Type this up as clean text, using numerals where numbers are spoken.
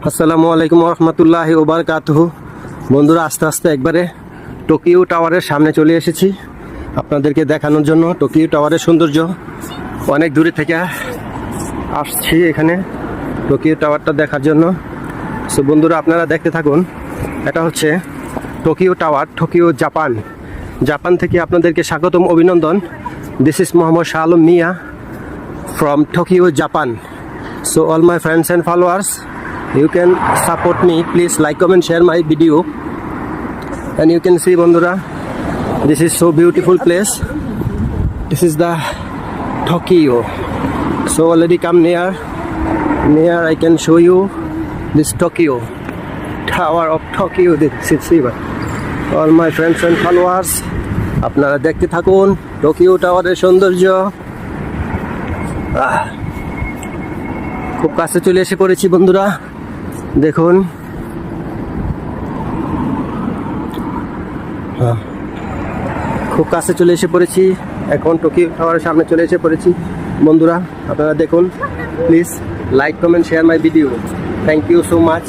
আসসালামু আলাইকুম রহমতুল্লাহি ওয়া বারাকাতুহু। বন্ধুরা, আস্তে আস্তে একবারে টোকিও টাওয়ারের সামনে চলে এসেছি আপনাদেরকে দেখানোর জন্য। টোকিও টাওয়ারের সৌন্দর্য অনেক দূরে থেকে আসছি এখানে টোকিও টাওয়ারটা দেখার জন্য। সো বন্ধুরা, আপনারা দেখতে থাকুন। এটা হচ্ছে Tokyo tower, Tokyo Japan. Japan থেকে আপনাদেরকে স্বাগতম, অভিনন্দন। This is Mohammad Shah Alam Miah from Tokyo, Japan. So all my friends and followers, you can support me. Please like, comment, share my video. And you can see, bondura, this is so beautiful place. This is the Tokyo. So already come near. I can show you this Tokyo Tower of Tokyo. This is all my friends and followers. আপনারা দেখতে থাকুন Tokyo টাওয়ারের সৌন্দর্য। খুব কাছে চলে এসে পড়েছি বন্ধুরা, দেখুন। খুব কাছে চলে এসে পড়েছি, এখন টোকিও টাওয়ারের সামনে চলে এসে পড়েছি বন্ধুরা। আপনারা দেখুন, please like, comment, share my video. Thank you so much.